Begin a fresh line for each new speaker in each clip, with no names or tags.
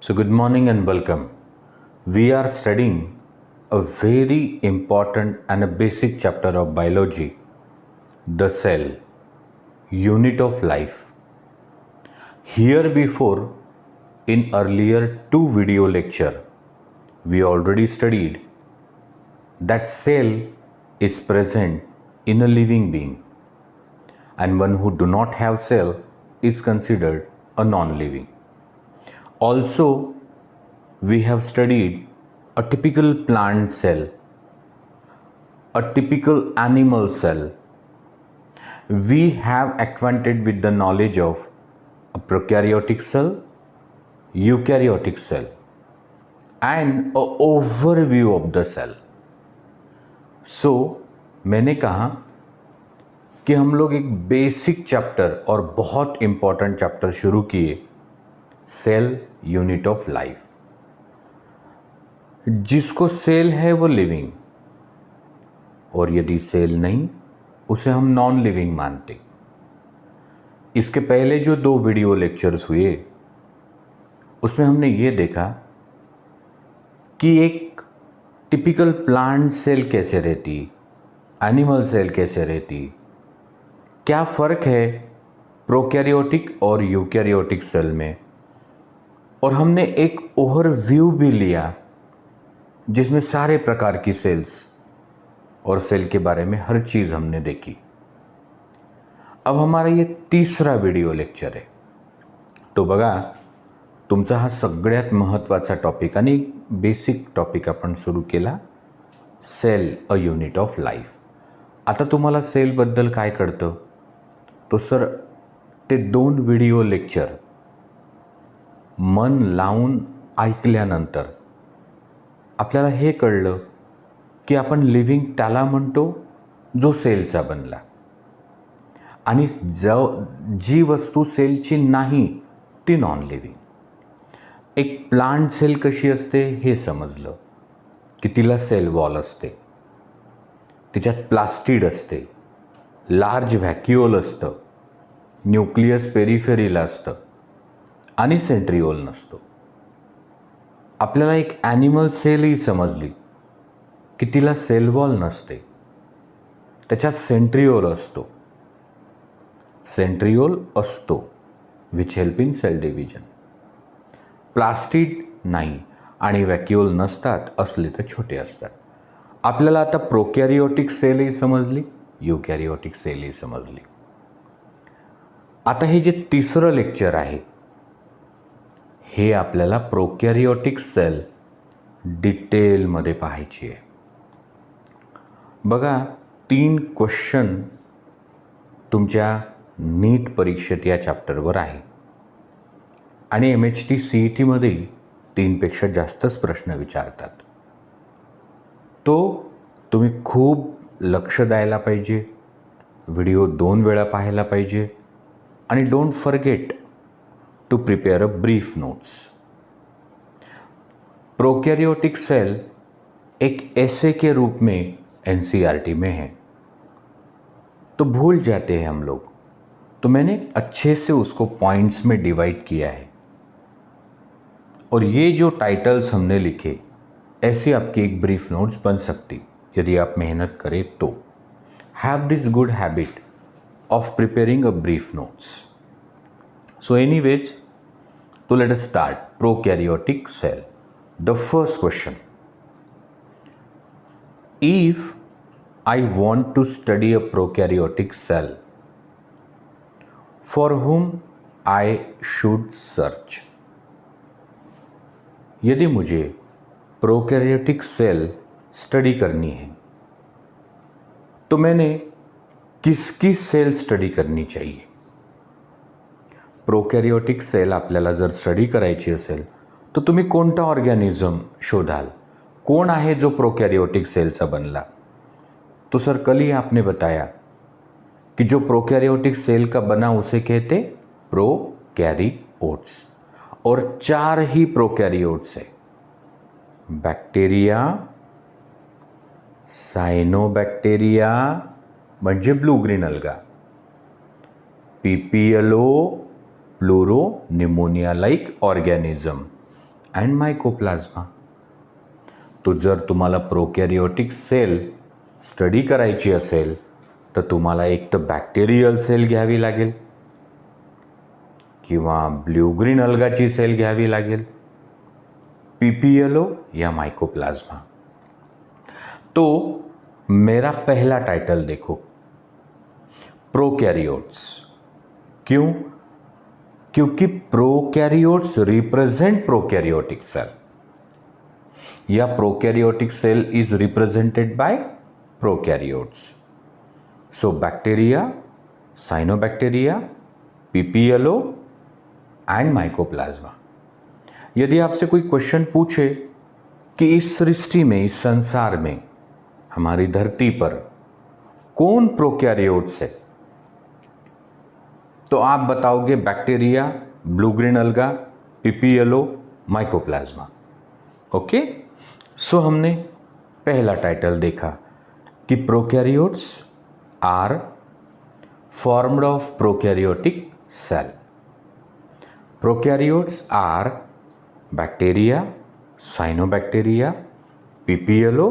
So, good morning and welcome. We are studying a very important and a basic chapter of biology, the cell, unit of life. Here before, in earlier two video lecture, we already studied that cell is present in a living being, and one who do not have cell is considered a non-living. Also, we have studied a typical plant cell, a typical animal cell. We have acquainted with the knowledge of a prokaryotic cell, eukaryotic cell, and a overview of the cell. So, मैंने कहा कि हम लोग एक basic chapter और बहुत important chapter शुरू किए, सेल यूनिट ऑफ लाइफ. जिसको सेल है वो लिविंग, और यदि सेल नहीं उसे हम नॉन लिविंग मानते. इसके पहले जो दो वीडियो लेक्चर्स हुए उसमें हमने ये देखा कि एक टिपिकल प्लांट सेल कैसे रहती, एनिमल सेल कैसे रहती, क्या फ़र्क है प्रोकैरियोटिक और यूकैरियोटिक सेल में, और हमने एक ओवरव्यू भी लिया जिसमें सारे प्रकार की सेल्स और सेल के बारे में हर चीज़ हमने देखी. अब हमारा ये तीसरा व्हिडिओ लेक्चर आहे. तो बघा, तुमचा हा सगळ्यात महत्त्वाचा टॉपिक आणि एक बेसिक टॉपिक आपण सुरू केला, cell a unit of life. आता तुम्हाला सेलबद्दल काय कळतं? तो सर ते दोन व्हिडिओ लेक्चर मन लावून ऐकल्यानंतर आपल्याला हे कळलं की आपण लिव्हिंग त्याला म्हणतो जो सेलचा बनला, आणि जी वस्तू सेलची नाही ती नॉन लिव्हिंग. एक प्लांट सेल कशी असते हे समजलं की तिला सेल वॉल असते, तिच्यात प्लास्टिड असते, लार्ज व्हॅक्युओल असतं, न्यूक्लियस पेरिफेरीला असतं आणि सेंट्रिओल नसतो. आपल्याला एक ॲनिमल सेलही समजली की तिला सेल वॉल नसते, त्याच्यात सेंट्रिओल असतो, which help in cell division. Plastid नाही आणि व्हॅक्युओल नसतात, असले तर छोटे असतात. आपल्याला आता प्रोकॅरियोटिक सेलही समजली, यूकॅरियोटिक सेलही समजली. आता हे जे तिसरं लेक्चर आहे हे आपल्याला प्रोकॅरियोटिक सेल डिटेलमध्ये पाहायची आहे. बघा, 3 क्वेश्चन तुमच्या नीट परीक्षेत या चॅप्टरवर आहे, आणि MHT CETमध्येही 3पेक्षा जास्तच प्रश्न विचारतात. तो तुम्ही खूप लक्ष द्यायला पाहिजे, व्हिडिओ 2 वेळा पाहायला पाहिजे, आणि don't forget to prepare a brief notes. Prokaryotic cell एक ऐसे के रूप में NCERT में है, तो भूल जाते हैं हम लोग, तो मैंने अच्छे से उसको पॉइंट्स में डिवाइड किया है. और ये जो टाइटल्स हमने लिखे, ऐसे आपकी एक ब्रीफ नोट्स बन सकती यदि आप मेहनत करें तो. Have this good habit of preparing a brief notes. So anyways, तो let us start. Prokaryotic cell. The first question, if I want to study a prokaryotic cell, for whom I should search. यदि मुझे prokaryotic cell study करनी है तो मैंने किसकी cell study करनी चाहिए? प्रोकॅरियोटिक सेल आपल्याला जर स्टडी करायची असेल तर तुम्ही कोणता ऑर्गॅनिझम शोधाल? कौन है जो प्रोकैरियोटिक सेल से बनला? तो सर कल ही आपने बताया कि जो प्रोकैरियोटिक सेल का बना उसे कहते प्रोकैरियोट्स, और 4 ही प्रोकैरियोट्स है. बैक्टेरिया, सायनोबॅक्टेरिया म्हणजे blue green alga, PPLO, pleuro pneumonia like organism, and mycoplasma. तो जर तुम्हाला प्रोकॅरियोटिक सेल स्टडी करायची असेल तर तुम्हाला एक तर बॅक्टेरियल सेल घ्यावी लागेल किंवा ब्ल्यू ग्रीन अल्गाची सेल घ्यावी लागेल, पीपीएलओ या माइकोप्लाज्मा. तो मेरा पहला टाइटल देखो, प्रोकैरियोट्स. क्यों? क्योंकि प्रोकैरियोट्स रिप्रेजेंट प्रोकैरियोटिक सेल या prokaryotic cell is represented by prokaryotes. So bacteria, cyanobacteria, PPLO and mycoplasma. यदि आपसे कोई क्वेश्चन पूछे कि इस सृष्टि में, इस संसार में, हमारी धरती पर कौन प्रोकैरियोट्स है, तो आप बताओगे bacteria, blue green algae, PPLO, mycoplasma. Okay, so हमने पहला टाइटल देखा कि prokaryotes are formed of prokaryotic cell. Prokaryotes are bacteria, cyanobacteria, PPLO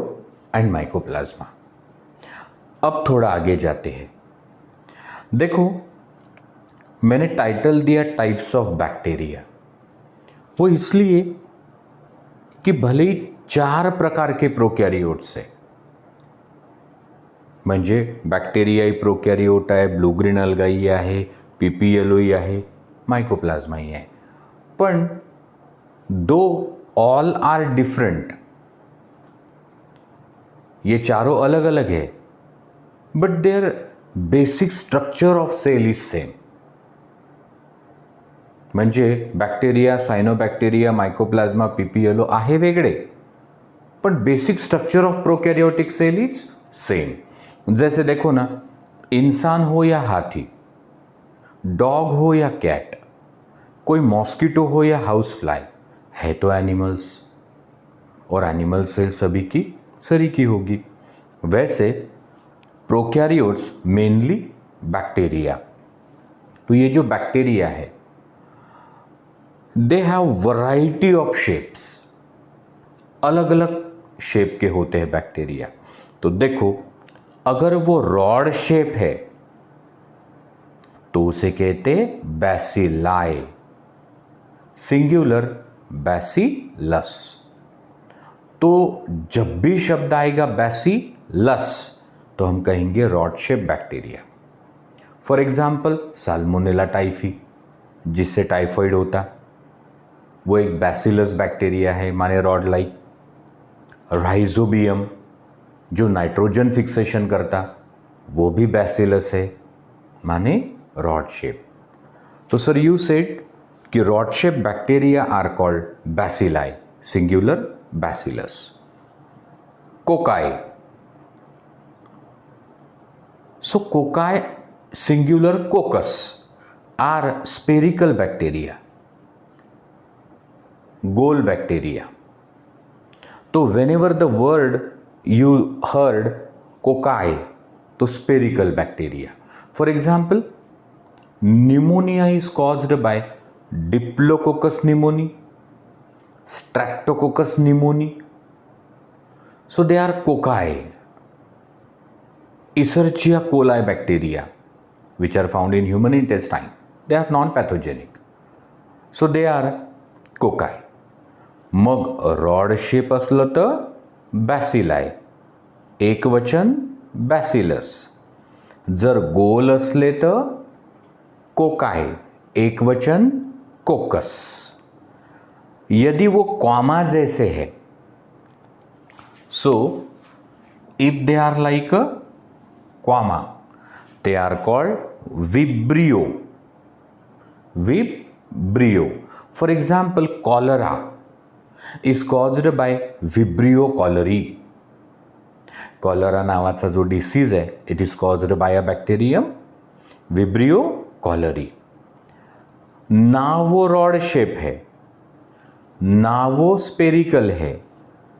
and mycoplasma. अब थोड़ा आगे जाते हैं. देखो, मैंने टाइटल दिया टाइप्स ऑफ बैक्टीरिया. वो इसलिए कि भले ही 4 प्रकार के प्रोकॅरियोट्स आहे, म्हणजे बॅक्टेरियाही प्रोकॅरियोट आहे, ब्लू ग्रीन अल्गाही आहे, पीपीएलओही आहे, माइकोप्लाज्माही आहे. पण दो ऑल आर डिफरेंट, ये चारों अलग अलग है, but their basic structure of cell is same. म्हणजे बॅक्टेरिया, सायनोबॅक्टेरिया, माइकोप्लाज्मा, पीपीएलओ आहे वेगळे, पण basic structure of prokaryotic cell is same. जैसे देखो ना, इंसान हो या हाथी, डॉग हो या कैट, कोई मॉस्किटो हो या हाउस फ्लाई, है तो एनिमल्स, और एनिमल सेल सभी की सरी की होगी. वैसे प्रोकैरियोट्स मेनली बैक्टीरिया. तो ये जो बैक्टीरिया है, they have variety of shapes, अलग अलग शेप के होते हैं बैक्टीरिया. तो देखो, अगर वो रॉड शेप है तो उसे कहते बैसिलाई, सिंगुलर बैसिलस. तो जब भी शब्द आएगा बैसिलस तो हम कहेंगे rod shape bacteria. For example salmonella typhi, जिससे टाइफॉइड होता, वो एक बैसिलस बैक्टीरिया है, माने रॉड लाइक. राइजोबियम, जो नाइट्रोजन फिक्सेशन करता, वो भी बैसिलस है, माने रॉड शेप. तो सर यू सेड कि rod shape bacteria are called bacilli, singular bacillus. Cocci. So cocci, singular coccus, are spherical bacteria, गोल बैक्टीरिया. तो whenever the word you heard cocci, तो spherical bacteria. For example, pneumonia is caused by Diplococcus pneumoniae, Streptococcus pneumoniae. So they are cocci. Escherichia coli bacteria, which are found in human intestine, they are non-pathogenic. So they are cocci. Mug rod shape असलं तर बॅसिलाई, एकवचन bacillus. जर गोल असले तर cocci, एकवचन कोकस. यदि वो comma जैसे है, so if they are like a comma, they are called vibrio. Vibrio. For example cholera is caused by vibrio cholerae. Cholera नावाचा जो डिसीज आहे, it is caused by a bacterium vibrio cholerae. ना वो rod shape है, ना वो spherical है,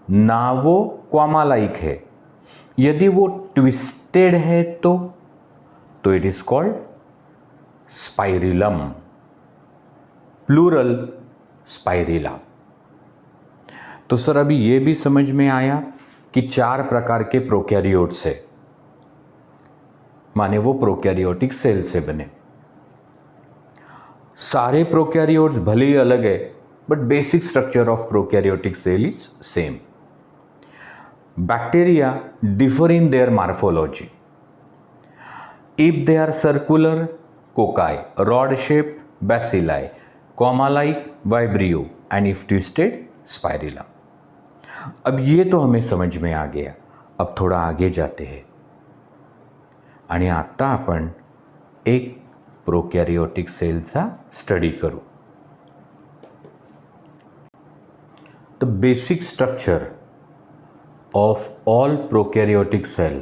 ना वो क्वामा लाइक है. यदि वो ट्विस्टेड है तो it is called spirillum, plural spirilla. तो सर अभी ये भी समझ में आया कि 4 प्रकार के प्रोकैरियोट्स है, माने वो प्रोकैरियोटिक सेल से बने। सारे प्रोकैरियोट्स भले ही अलग है, but basic structure of prokaryotic cell is same. Bacteria differ in their morphology. If they are circular, cocci, rod-shaped, bacilli, comma-like, vibrio, and if twisted, spirilla. अब ये तो हमें समझ में आ गया। अब थोड़ा आगे जाते हैं आणि आता आपण एक प्रोकॅरियोटिक सेलचा स्टडी करू। The basic structure of all prokaryotic cell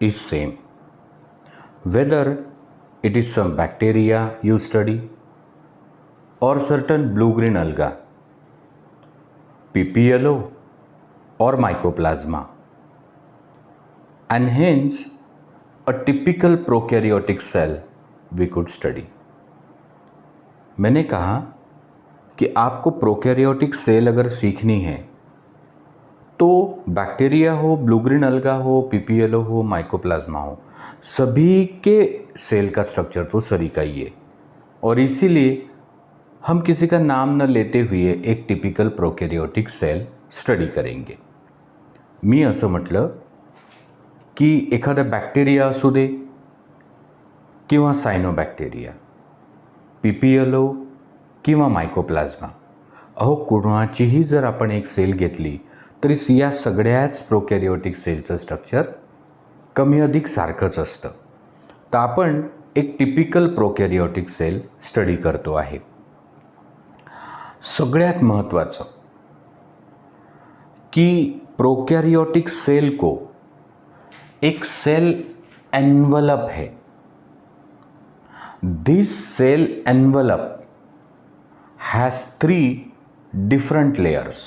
is same, whether it is some bacteria you study or certain blue-green alga, PPLO or mycoplasma, and hence a typical prokaryotic cell we could study. मैंने कहा कि आपको prokaryotic cell अगर सीखनी है तो bacteria हो, blue green अलगा हो, पीपीएलओ हो, माइकोप्लाज्मा हो, सभी के सेल का स्ट्रक्चर तो सरीका ही है। और इसीलिए हम किसी का नाम न लेते हुए एक टिपिकल प्रोकैरियोटिक सेल स्टडी करेंगे। मी असं म्हटलं की एखादा बॅक्टेरिया असू दे किंवा सायनोबॅक्टेरिया, पीपीएलओ किंवा मायकोप्लाज्मा, अहो कुणाचीही जर आपण एक सेल घेतली तरी या सगळ्याच प्रोकॅरियोटिक सेलचं स्ट्रक्चर कमी अधिक सारखंच असतं। तर आपण एक टिपिकल प्रोकॅरियोटिक सेल स्टडी करतो आहे। सगळ्यात महत्त्वाचं की प्रोकैरियोटिक सेल को एक सेल एनवलप है। This cell envelope has 3 different layers.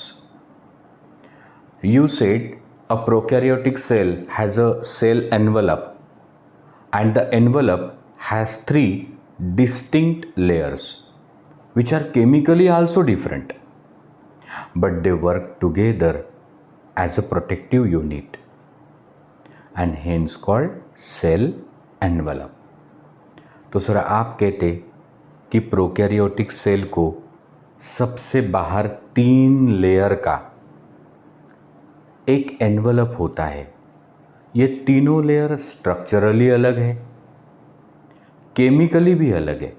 You said a prokaryotic cell has a cell envelope and the envelope has 3 distinct layers which are chemically also different, but they work together as a protective unit and hence called cell envelope. तो sir आप कहते कि prokaryotic cell को सबसे बाहर 3 layer का एक envelope होता है। ये तीनों लेयर स्ट्रक्चरली अलग है, केमिकली भी अलग है।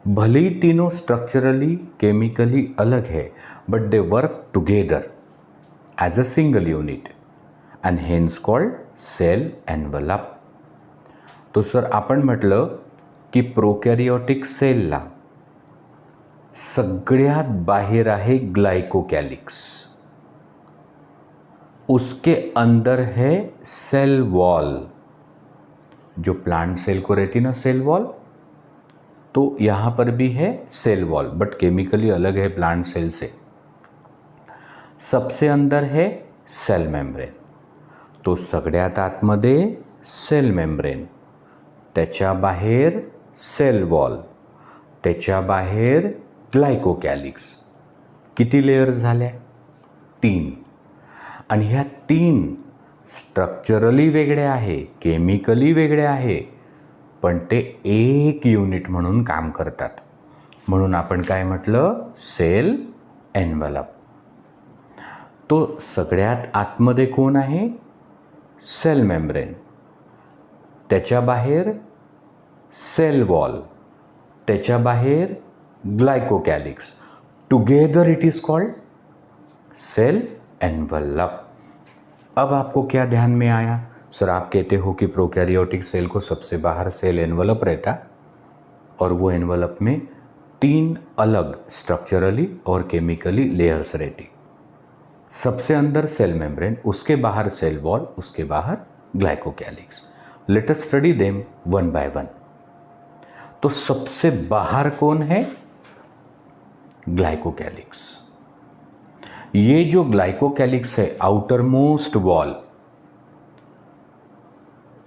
भले ही तीनों स्ट्रक्चरली केमिकली अलग है, but they work together as a single unit and hence called cell envelope. तो सर आपण म्हटलं की प्रोकॅरियोटिक सेलला सगळ्यात बाहेर आहे ग्लाइकोकैलिक्स, उसके अंदर है सेल वॉल। जो प्लांट सेल को रहती ना सेल वॉल, तो यहाँ पर भी है सेल वॉल, बट केमिकली अलग है प्लांट सेल से। सबसे अंदर है सेल मेम्ब्रेन, तो सगळ्यात आतमध्ये सेल मेम्ब्रेन, त्याच्या बाहेर सेल वॉल, त्याच्या बाहेर ग्लाइकोकैलिक्स। किती लेयर झाल्या? 3। आणि ह्या 3 स्ट्रक्चरली वेगळे आहे, केमिकली वेगळे आहे, पण ते एक युनिट म्हणून काम करतात। म्हणून आपण काय म्हटलं? Cell envelope. तो सगळ्यात आतमध्ये कोण आहे? सेल मेम्ब्रेन, त्याच्या बाहेर सेल वॉल, त्याच्या बाहेर glycocalyx. Together it is called cell envelope. अब आपको क्या ध्यान में आया? सर आप कहते हो कि प्रोकैरियोटिक सेल को सबसे बाहर सेल एनवलप रहता और वो एनवलप में 3 अलग स्ट्रक्चरली और केमिकली लेयर्स रहती। सबसे अंदर सेल मेम्ब्रेन, उसके बाहर सेल वॉल, उसके बाहर glycocalyx. Let us study them one by one. तो सबसे बाहर कौन है? ग्लाइकोकैलिक्स। ये जो ग्लाइकोकैलिक्स है, आउटर मोस्ट वॉल,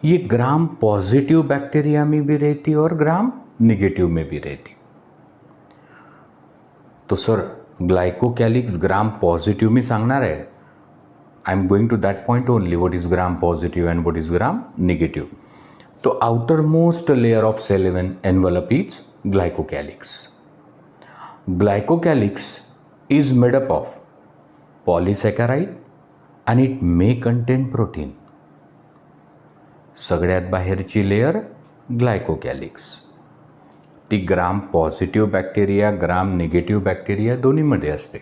ये ग्राम पॉजिटिव बैक्टीरिया में भी रहती और ग्राम निगेटिव में भी रहती। तो सर ग्लायकोकॅलिक्स ग्राम पॉझिटिव्ह मी सांगणार आहे. I am going to that point only. What is gram positive and what is gram negative. तो outermost layer of cell envelope is glycocalyx. Glycocalyx is made up of polysaccharide and it may contain protein. सगळ्यात बाहेरची layer ग्लायकोकॅलिक्स. ती ग्राम positive bacteria ग्राम negative bacteria दोन्हीमध्ये असते.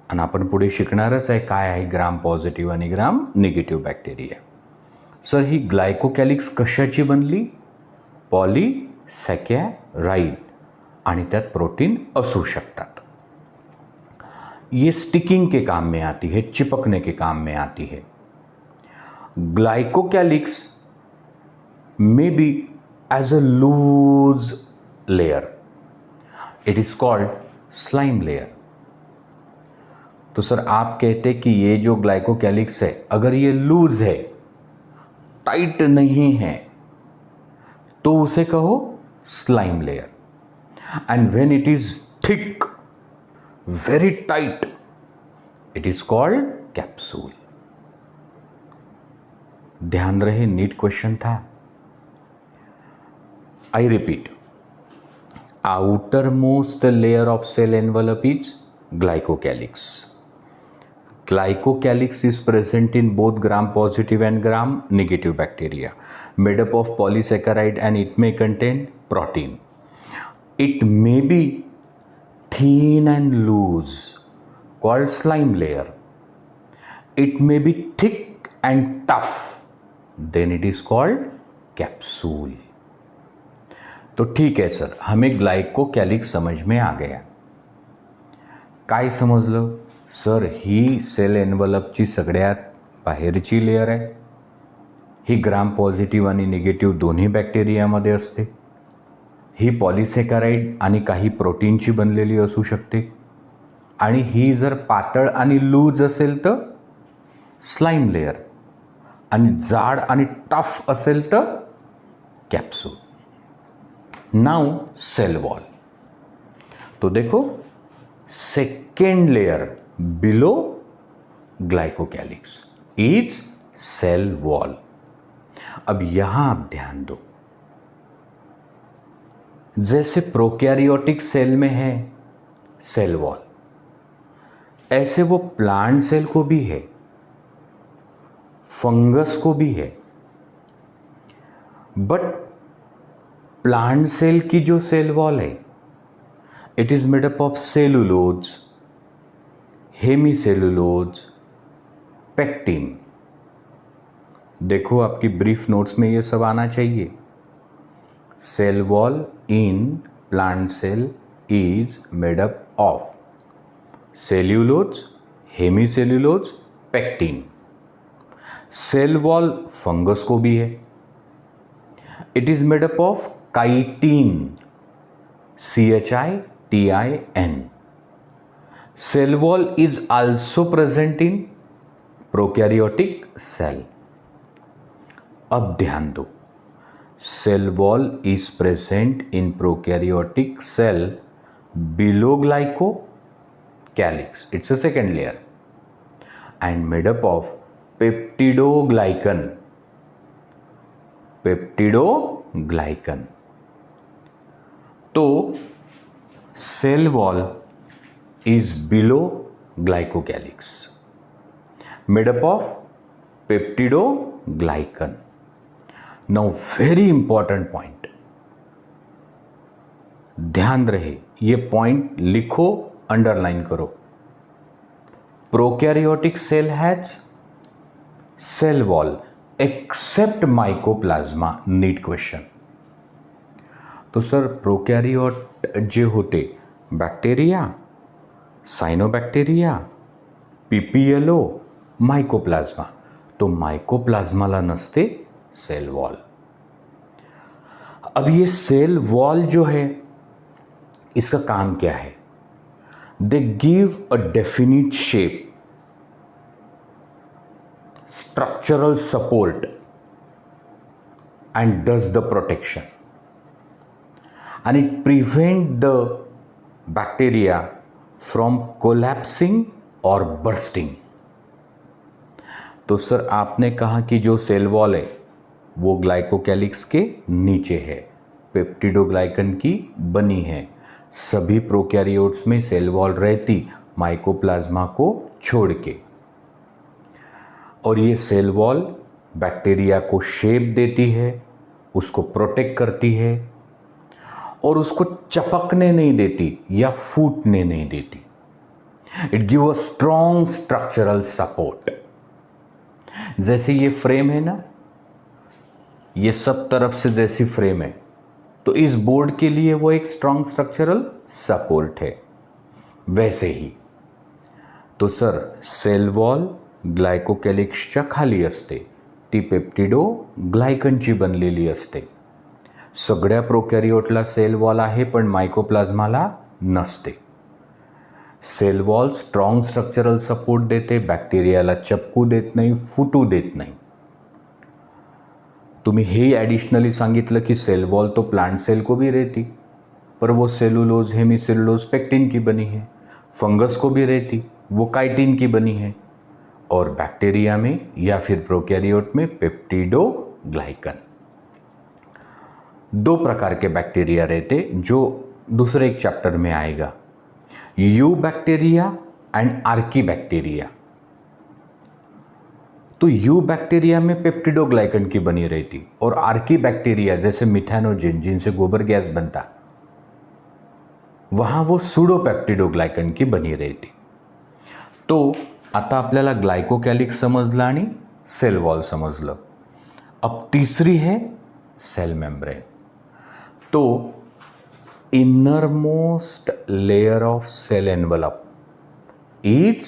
आणि आपण पुढे शिकणारच आहे काय आहे ग्राम पॉझिटिव्ह आणि ग्राम निगेटिव्ह बॅक्टेरिया. सर ही ग्लायकोकॅलिक्स कशाची बनली? पॉलीसॅकॅराइड आणि त्यात प्रोटीन असू शकतात. ये स्टिकिंग के काम में आती है, चिपकने के काम में आती है. Glycocalyx may be as a loose layer. It is called slime layer. तो सर आप कहते कि ये जो ग्लाइकोकैलिक्स है अगर ये लूज है, टाइट नहीं है, तो उसे कहो slime layer. And when it is thick, very tight, it is called capsule. ध्यान रहे, नीट क्वेश्चन था. I repeat, outermost layer of cell envelope is glycocalyx. Glycocalyx is present in both gram positive and gram negative bacteria, made up of polysaccharide and it may contain protein. It may be thin and loose, called slime layer. It may be thick and tough, then it is called capsule. तो ठीक आहे sir, हमें ग्लायकोकॅलिक्स समझ में आ गया. काय समजलं? सर ही सेल एनवलपची सगळ्यात बाहेरची लेयर आहे. ही ग्राम पॉझिटिव्ह आणि निगेटिव्ह दोन्ही बॅक्टेरियामध्ये असते. ही पॉलिसेकॅराइड आणि काही प्रोटीनची बनलेली असू शकते. आणि ही जर पातळ आणि लूज असेल तर स्लाइम लेयर, आणि जाड आणि टफ असेल तर कॅप्सूल. Now cell wall. तो देखो second layer below glycocalyx is cell wall. अब यहां आप ध्यान दो, जैसे प्रोकैरियोटिक सेल में है सेल वॉल, ऐसे वो प्लांट सेल को भी है, फंगस को भी है. बट प्लांट सेल की जो सेल वॉल है, it is made up of cellulose, hemicellulose, pectin. देखो आपकी ब्रीफ नोट्स में ये सब आना चाहिए. Cell wall in plant cell is made up of cellulose, hemicellulose, pectin. Cell wall fungus को भी है. It is made up of chitin, CHITIN. Cell wall is also present in prokaryotic cell. अब ध्यान दो, cell wall is present in prokaryotic cell below glycocalyx. It's a second layer and made up of peptidoglycan. Peptidoglycan. तो cell wall is below glycocalyx, made up of peptidoglycan. Now very important point, ध्यान रहे, ये point लिखो, underline करो. Prokaryotic cell has cell wall except mycoplasma. NEET question. तो sir prokaryote जे होते bacteria, cyanobacteria, PPLO, mycoplasma, तो माइकोप्लाज्माला नसते सेल वॉल. अब ये सेल वॉल जो है, इसका काम क्या है? They give a definite shape, structural support and does the protection, and it prevent the bacteria from collapsing और बर्स्टिंग। तो सर आपने कहा कि जो सेल वॉल है वो ग्लाइकोकैलिक्स के नीचे है, पेप्टिडोग्लाइकन की बनी है। सभी प्रोकैरियोट्स में सेल वॉल रहती माइकोप्लाज्मा को छोड़ के, और ये सेल वॉल बैक्टीरिया को शेप देती है, उसको प्रोटेक्ट करती है और उसको चपकने नहीं देती या फूटने नहीं देती। It give a strong structural support. जैसे ये फ्रेम है ना, ये सब तरफ से जैसी फ्रेम है, तो इस बोर्ड के लिए वो एक स्ट्रॉन्ग स्ट्रक्चरल सपोर्ट है। वैसे ही तो सर सेल वॉल ग्लायकोकॅलिक्सच्या खाली असते, ती पेप्टिडोग्लायकनची बनलेली असते। सगळ्या प्रोकॅरियोटला सेल वॉल आहे पण मायकोप्लाझ्माला नसते। Cell wall strong structural support देते, बॅक्टेरियाला चपकू देत नाही, फुटू देत नाही। तुम्ही हे एडिशनली सांगितलं कि सेल वॉल तो प्लांट सेल को भी रहती, पर वो सेलुलोज हेमीसेलुलोज पेक्टिन की बनी है। फंगस को भी रहती, वो काइटिन की बनी है। और बैक्टीरिया में या फिर प्रोकैरियोट में पेप्टिडोग्लाइकन। दो प्रकार के बैक्टीरिया रहते जो दूसरे एक चैप्टर में आएगा, you bacteria and Archie bacteria. तो यू बैक्टीरिया में पेप्टिडोग्लाइकन की बनी रहती और आर्की बैक्टीरिया जैसे मिथेनोजिन जिनसे गोबर गैस बनता, वहां वो सुडोपेप्टिडोग्लाइकन की बनी रहती। तो आता आपल्याला ग्लायकोकॅलिक्स समजलं आणि सेल वॉल समजलं। अब तीसरी है सेल मेम्ब्रेन। तो innermost layer of cell envelope is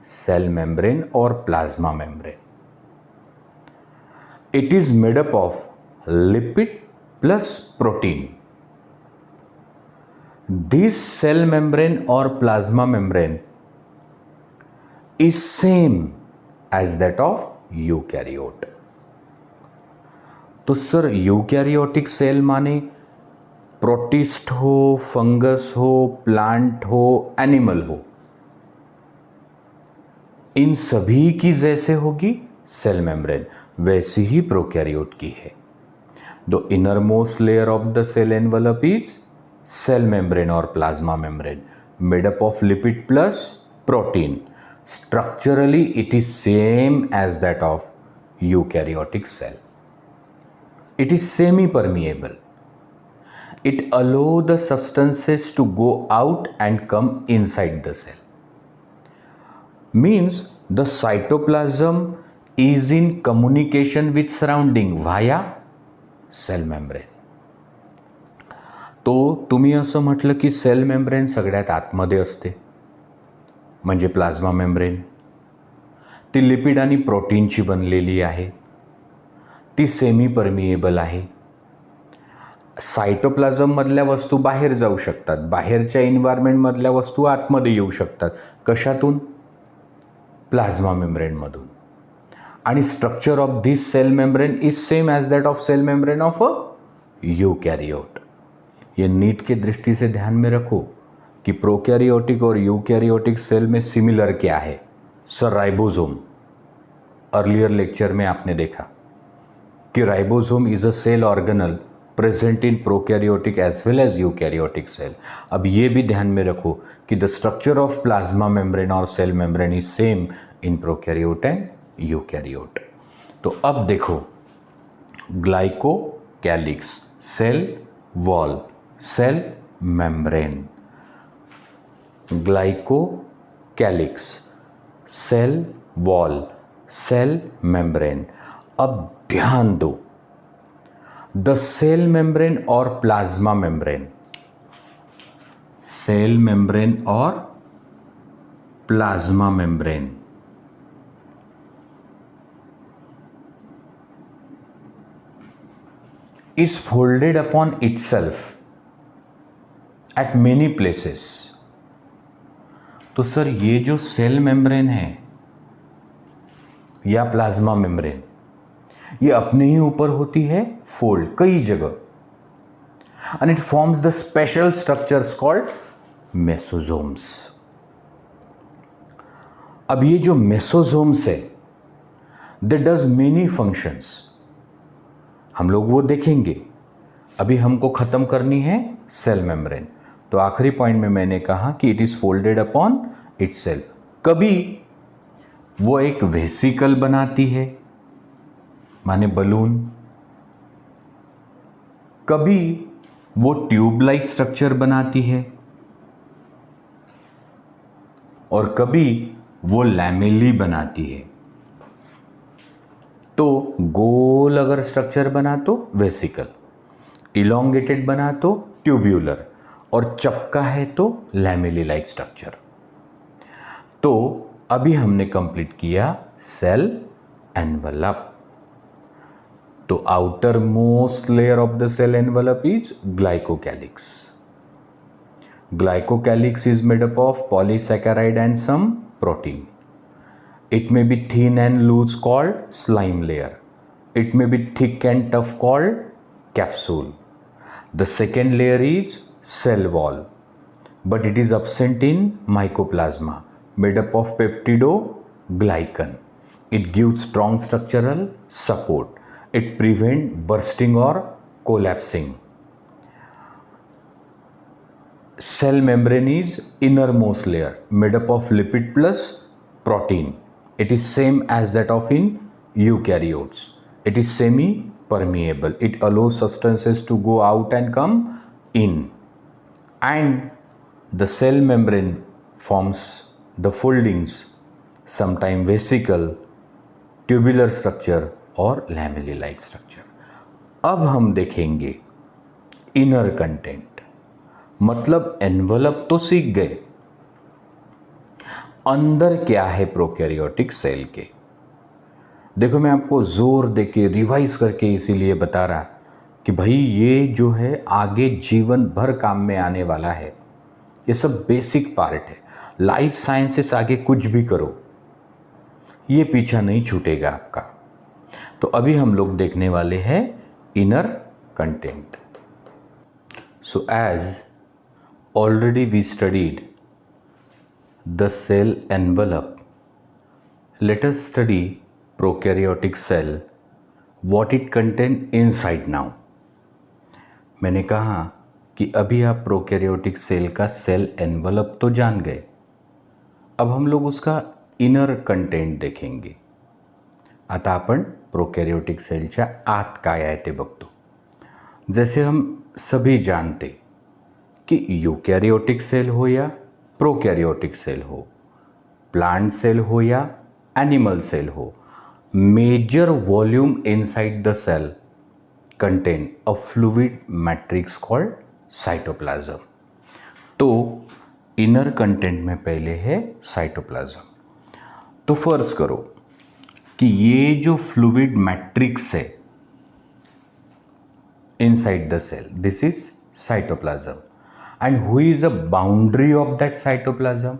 cell membrane और plasma membrane. It is made up of lipid plus protein. This cell membrane or plasma membrane is same as that of eukaryote। तो sir eukaryotic cell माने protist हो, fungus हो, plant हो, animal हो, इन सभी की जैसे होगी सेल मेम्ब्रेन, वैसी ही प्रोकैरियोट की है। The innermost layer of the cell envelope is cell membrane और plasma membrane made up of lipid plus protein. Structurally it is same as that of eukaryotic cell. It is semi-permeable. It allow the substances to go out and come inside the cell. Means the cytoplasm is in communication with surrounding via cell membrane. तो तुम्ही असं म्हटलं की cell membrane सगळ्यात आतमध्ये असते, म्हणजे plasma membrane. ती लिपिड आणि प्रोटीनची बनलेली आहे, ती सेमी परमिएबल आहे। सायटोप्लाझममधल्या वस्तू बाहेर जाऊ शकतात, बाहेरच्या एन्व्हायरमेंटमधल्या वस्तू आतमध्ये येऊ शकतात। कशातून? प्लाझ्मा मेम्ब्रेनमधून। आणि structure of this cell membrane is same as that of cell membrane of a eukaryote. ये नीट के दृष्टि से ध्यान में रखो कि प्रोकैरियोटिक और यूकैरियोटिक सेल में सिमिलर क्या है। सर राइबोसोम, अर्लियर लेक्चर में आपने देखा कि ribosome is a cell organelle present in prokaryotic as well as eukaryotic cell. अब ये भी ध्यान में रखो कि the structure of plasma membrane और cell membrane is same in prokaryote and eukaryote. तो अब देखो glycocalyx, cell wall, cell membrane, glycocalyx, cell wall, cell membrane. अब ध्यान दो, द सेल मेम्ब्रेन और प्लाज्मा मेम्ब्रेन, सेल मेम्ब्रेन और plasma membrane is folded upon itself at many places। तो sir ये जो सेल मेम्ब्रेन है या प्लाज्मा मेम्ब्रेन, ये अपने ही ऊपर होती है फोल्ड कई जगह, and it forms the special structures called mesosomes। अब ये जो मेसोजोम्स है, दे डज मेनी फंक्शंस, हम लोग वो देखेंगे। अभी हमको ख़त्म करनी है सेल मेम्ब्रेन। तो आखिरी पॉइंट में मैंने कहा कि it is folded upon itself. कभी वो एक वेसिकल बनाती है, माने बलून, कभी वो ट्यूब लाइक स्ट्रक्चर बनाती है, और कभी वो लैमेली बनाती है। तो गोल अगर स्ट्रक्चर बना तो वेसिकल, इलोंगेटेड बना तो ट्यूब्यूलर, और चपका है तो लैमेली लाइक स्ट्रक्चर। तो अभी हमने कंप्लीट किया सेल एनवलप। तो outermost layer of the cell envelope is glycocalyx. Glycocalyx is made up of polysaccharide and some protein. It may be thin and loose called slime layer. It may be thick and tough called capsule. The second layer is cell wall, but it is absent in mycoplasma, made up of peptidoglycan. It gives strong structural support. It prevents bursting or collapsing. Cell membrane is innermost layer, made up of lipid plus protein. It is same as that of in eukaryotes. It is semi-permeable. It allows substances to go out and come in. And the cell membrane forms the foldings, sometimes vesicle, tubular structure और lamelli-like structure. अब हम देखेंगे inner content, मतलब envelope तो सीख गए, अंदर क्या है प्रोकैरियोटिक सेल के। देखो मैं आपको जोर देके रिवाइज करके इसीलिए बता रहा कि भाई ये जो है आगे जीवन भर काम में आने वाला है। ये सब बेसिक पार्ट है। लाइफ साइंसेस आगे कुछ भी करो, ये पीछा नहीं छूटेगा आपका। तो अभी हम लोग देखने वाले हैं inner content. So as already we studied the cell envelope, let us study prokaryotic cell, what it contain inside now. मैंने कहा कि अभी आप प्रोकैरियोटिक सेल का सेल एनवलप तो जान गए, अब हम लोग उसका इनर कंटेंट देखेंगे। आता आपण प्रोकैरियोटिक सेलच्या आत काय आहे ते बघतो। जैसे हम सभी जानते कि यूकैरियोटिक सेल हो या प्रोकैरियोटिक सेल हो, प्लांट सेल हो या एनिमल सेल हो, major volume inside the cell contain a fluid matrix called cytoplasm. तो इनर कंटेंट में पहले है साइटोप्लाज्म। तो फर्ज करो कि ये जो फ्लूइड मैट्रिक्स है inside the cell, this is cytoplasm. And who is the boundary of that cytoplasm?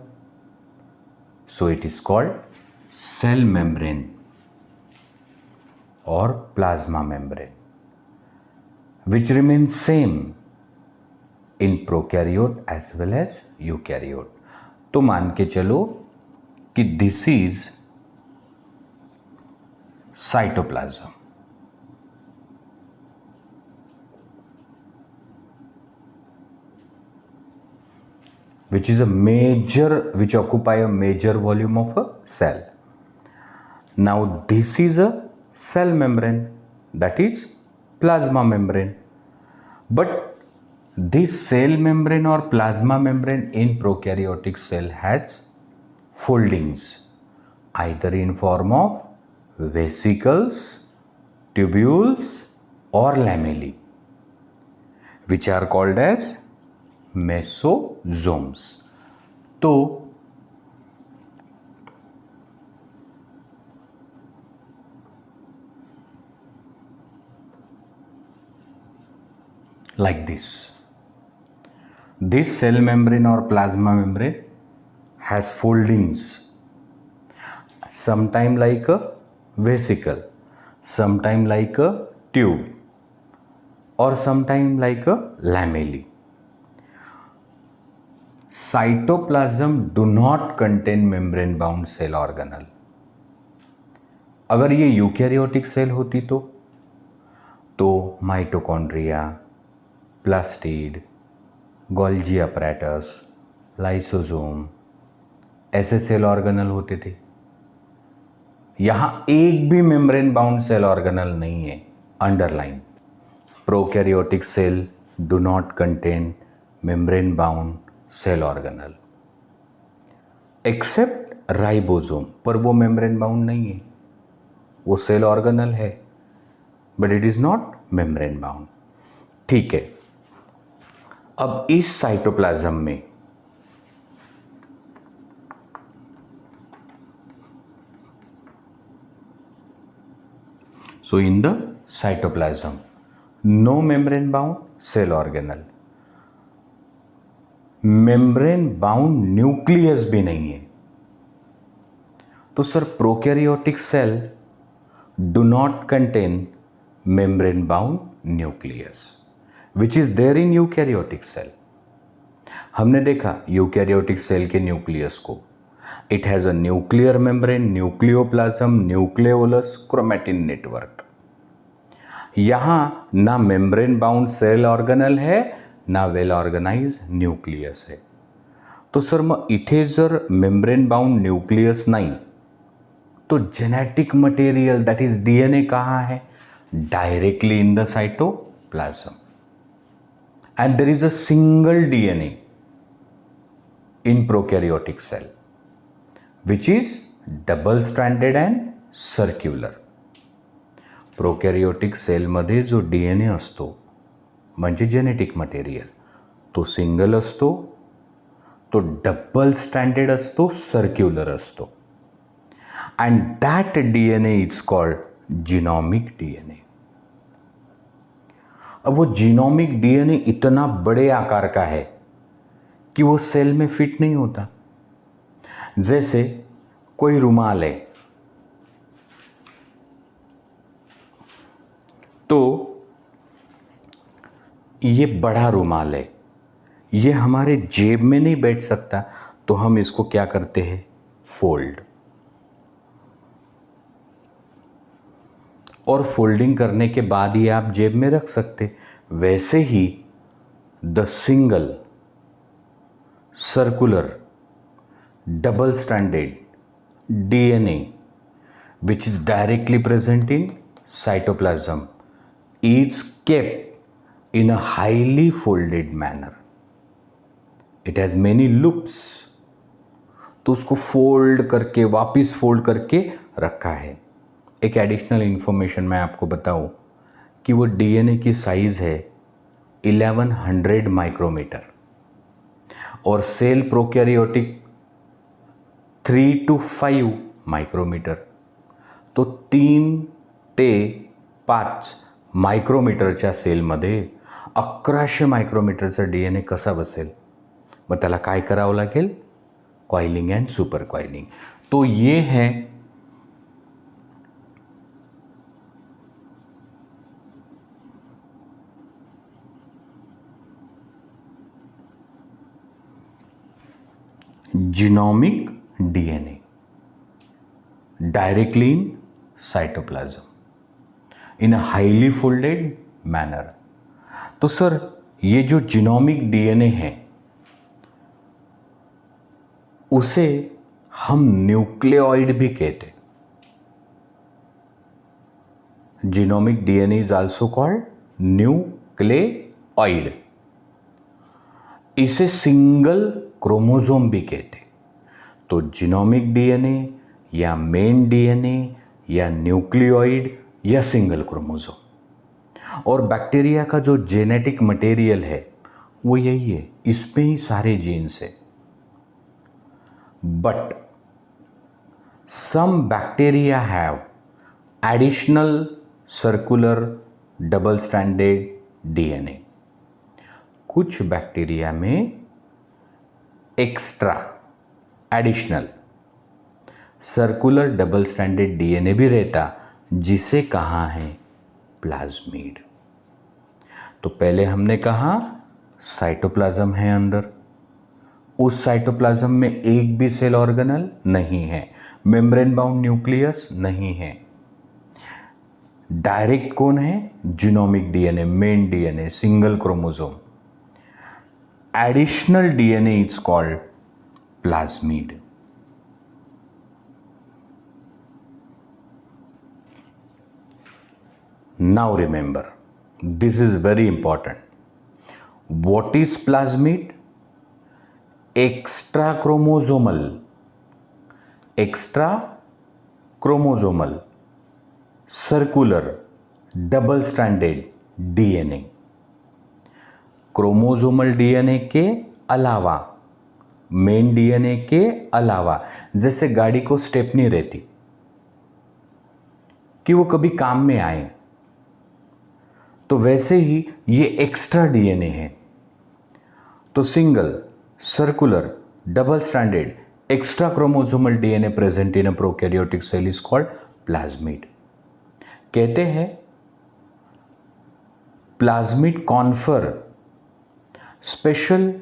So it is called cell membrane or plasma membrane, which remains same in prokaryote as well as eukaryote. तो मान के चलो कि this is cytoplasm. Which occupy a major volume of a cell. Now this is a cell membrane, that is plasma membrane. But this cell membrane or plasma membrane in prokaryotic cell has foldings, either in form of vesicles, tubules or lamellae, which are called as मेसोजोम्स. तो like this cell membrane or plasma membrane has foldings, sometime like a vesicle, sometime like a tube, or sometime like a lamellae. Cytoplasm do not contain membrane bound cell organelle. अगर ये eukaryotic cell होती तो mitochondria, plastid, Golgi apparatus, lysosome ऐसे cell organelle होते थे। यहां एक भी मेम्ब्रेन बाउंड सेल ऑर्गेनल नहीं है। Underline, prokaryotic cell do not contain membrane bound cell organelle except ribosome, पर वो मेम्ब्रेन बाउंड नहीं है, वो सेल ऑर्गेनल है but it is not membrane bound. ठीक है, अब इस साइटोप्लाज्म में so in the cytoplasm no membrane bound cell organelle, membrane bound nucleus भी नहीं है। तो सर prokaryotic cell do not contain membrane bound nucleus which is there in eukaryotic cell. हमने देखा यूकैरियोटिक सेल के न्यूक्लियस को, it has a nuclear membrane, nucleoplasm, nucleolus, chromatin network. यहां ना मेम्ब्रेन बाउंड सेल ऑर्गेनल है ना वेल ऑर्गेनाइज न्यूक्लियस है। तो सर मग इथे जर मेम्ब्रेन बाउंड न्यूक्लियस नाही तो genetic material that is DNA कहाँ है? Directly in the cytoplasm and there is a single DNA in prokaryotic cell which is double stranded and circular. Prokaryotic सेलमध्ये जो डीएनए असतो म्हणजे जेनेटिक मटेरियल तो single असतो, तो डबल स्टँडेड असतो, सर्क्युलर असतो and that DNA is called genomic DNA. अब वो जीनोमिक डीएनए इतना बड़े आकार का है कि वो सेल में फिट नहीं होता। जैसे कोई रुमाल है तो ये बड़ा रुमाल है, ये हमारे जेब में नहीं बैठ सकता, तो हम इसको क्या करते हैं? फोल्ड। और फोल्डिंग करने के बाद ही आप जेब में रख सकते। वैसे ही the single circular double stranded DNA which is directly present in cytoplasm is kept in a highly folded manner. It has many loops. तो उसको फोल्ड करके वापस फोल्ड करके रखा है। एक एडिशनल इंफॉर्मेशन मैं आपको बताऊं कि वो डीएनए की साइज है 1100 माइक्रोमीटर और सेल प्रोकैरियोटिक 3 to 5 मायक्रोमीटर। तो 3 ते 5 मायक्रोमीटरच्या सेलमध्ये 1100 मायक्रोमीटरचा डीएनए कसा बसेल? मग त्याला काय करावं लागेल? Coiling and super coiling. तो ये है genomic DNA directly in cytoplasm in a highly folded manner. तो सर ये जो जीनोमिक डीएनए है उसे हम न्यूक्लियोइड भी कहते। Genomic DNA is also called nucleoid. इसे सिंगल क्रोमोसोम भी कहते। तो जीनोमिक डीएनए या मेन डीएनए या न्यूक्लियोइड या सिंगल क्रोमोसोम। और बैक्टीरिया का जो जेनेटिक मटेरियल है वो यही है, इसमें ही सारे जीन्स है। But some bacteria have additional circular double standard DNA. कुछ बैक्टीरिया में extra additional circular double standard DNA भी रहता, जिसे कहा है प्लाज्मिड। तो पहले हमने कहा साइटोप्लाज्म है अंदर, उस साइटोप्लाज्म में एक भी सेल ऑर्गेनल नहीं है, मेम्ब्रेन बाउंड न्यूक्लियस नहीं है। डायरेक्ट कौन है? Genomic DNA, main DNA, single chromosome. Additional DNA is called plasmid. Now remember, this is very important. What is plasmid? Extra chromosomal, circular, double stranded DNA। Chromosomal DNA के अलावा, main DNA के अलावा, जैसे गाड़ी को stepney रहती कि वो कभी काम में आए, तो वैसे ही ये एक्स्ट्रा डीएनए है। तो single, circular, double stranded, extra chromosomal DNA present in a prokaryotic cell is called plasmid. कहते हैं plasmid confer special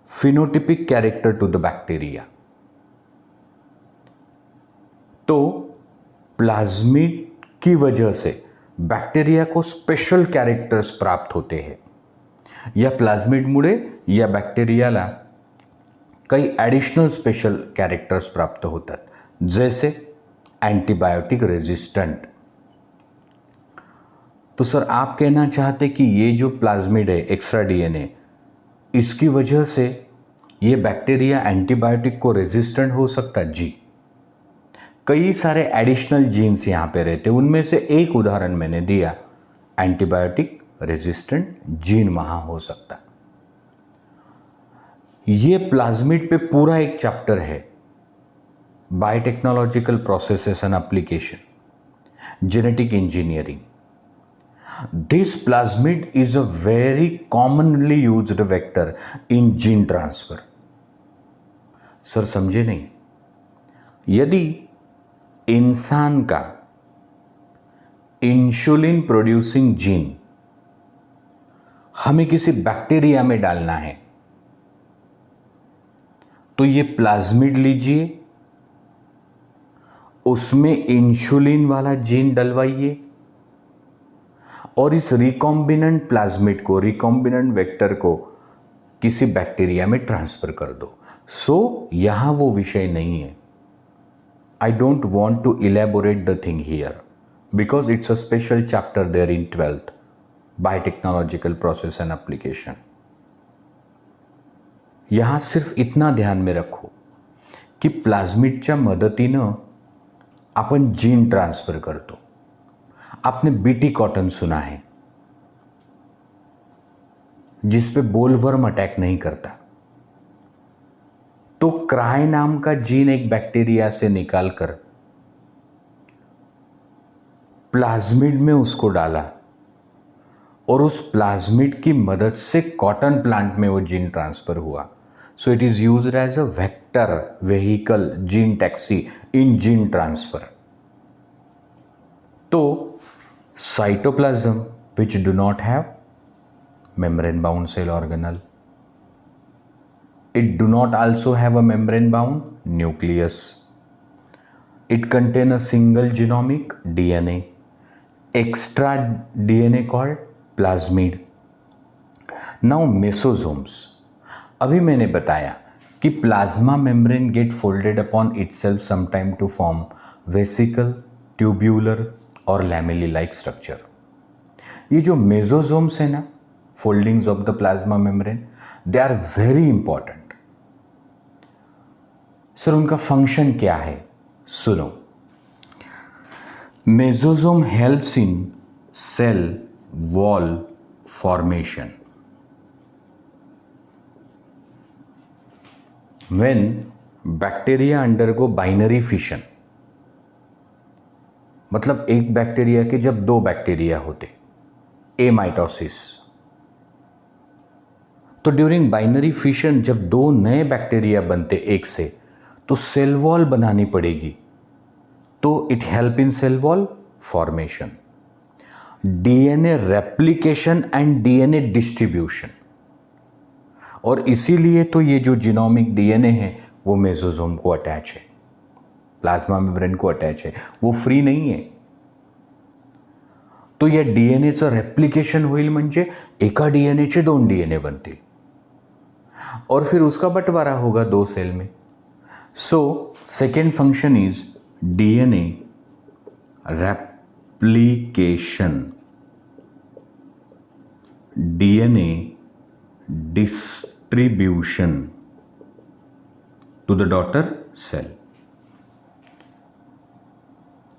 phenotypic character to the bacteria. तो प्लाज्मिड की वजह से बैक्टीरिया को स्पेशल कॅरेक्टर्स प्राप्त होते हैं। या प्लाज्मिडमुळे या बॅक्टेरियाला काही ॲडिशनल स्पेशल कॅरेक्टर्स प्राप्त होतात, जैसे एंटीबायोटिक रेजिस्टेंट। तो सर आप कहना चाहते कि ये जो प्लाज्मिड है, एक्स्ट्रा डीएनए, इसकी वजह से ये बैक्टीरिया एंटीबायोटिक को रेजिस्टेंट हो सकता? जी, कई सारे एडिशनल जीन्स यहाँ पे रहते, उनमें से एक उदाहरण मैंने दिया, एंटीबायोटिक रेजिस्टेंट जीन वहाँ हो सकता। ये प्लाज्मिड पे पूरा एक चैप्टर है, biotechnological processes and application, genetic engineering. This plasmid is a very commonly used vector in gene transfer. Sir समझे नहीं? यदि इंसान का इंसुलिन प्रोड्यूसिंग जीन हमें किसी बैक्टीरिया में डालना है, तो ये प्लाज्मिड लीजिए, उसमें इंसुलिन वाला जीन डलवाइए और इस रिकॉम्बिनेंट प्लाज्मिड को, रिकॉम्बिनेंट वेक्टर को किसी बैक्टीरिया में ट्रांसफर कर दो। सो यहां वो विषय नहीं है। I don't want to elaborate the thing here because it's a special chapter there in 12th, biotechnological process and application। यहाँ सिर्फ इतना ध्यान में रखो की प्लाज्मिडच्या मदतीनं आपण जीन ट्रान्सफर करतो। आपने बीटी कॉटन सुना है, जिस पे बोलवर्म अटैक नहीं करता। तो क्राई नाम का जीन एक बैक्टीरिया से निकालकर प्लाज्मिड में उसको डाला और उस प्लाज्मिड की मदद से कॉटन प्लांट में वो जीन ट्रांसफर हुआ। So it is used as a vector, vehicle, gene taxi in gene transfer. तो cytoplasm which do not have membrane bound cell organelle, it do not also have a membrane bound nucleus, it contain a single genomic DNA, extra DNA called plasmid। now mesosomes, अभी मैंने बताया कि plasma membrane get folded upon itself sometime to form vesicle, tubular और lamellae like structure. ये जो mesosomes है ना, foldings of the plasma membrane, they are very important. Sir उनका फंक्शन क्या है? सुनो, mesosome helps in cell wall formation. when bacteria undergo binary fission, मतलब एक बैक्टीरिया के जब दो बैक्टीरिया होते, एमाइटोसिस, तो ड्यूरिंग बाइनरी फिशन जब दो नए बैक्टीरिया बनते एक से, तो सेल वॉल बनानी पड़ेगी। तो it help in cell wall formation, DNA replication and DNA distribution. और इसीलिए तो ये जो जीनोमिक डीएनए है वो मेसोसोम को अटैच है, प्लाज्मा मेम्ब्रेन को अटैच है, वो फ्री नाही आहे. तो या डीएनएचं रेप्लिकेशन होईल म्हणजे एका डीएनएचे 2 डीएनए बनतील और फिर उसका बंटवारा होगा 2 सेल में. So second function is DNA replication, DNA distribution to the daughter cell.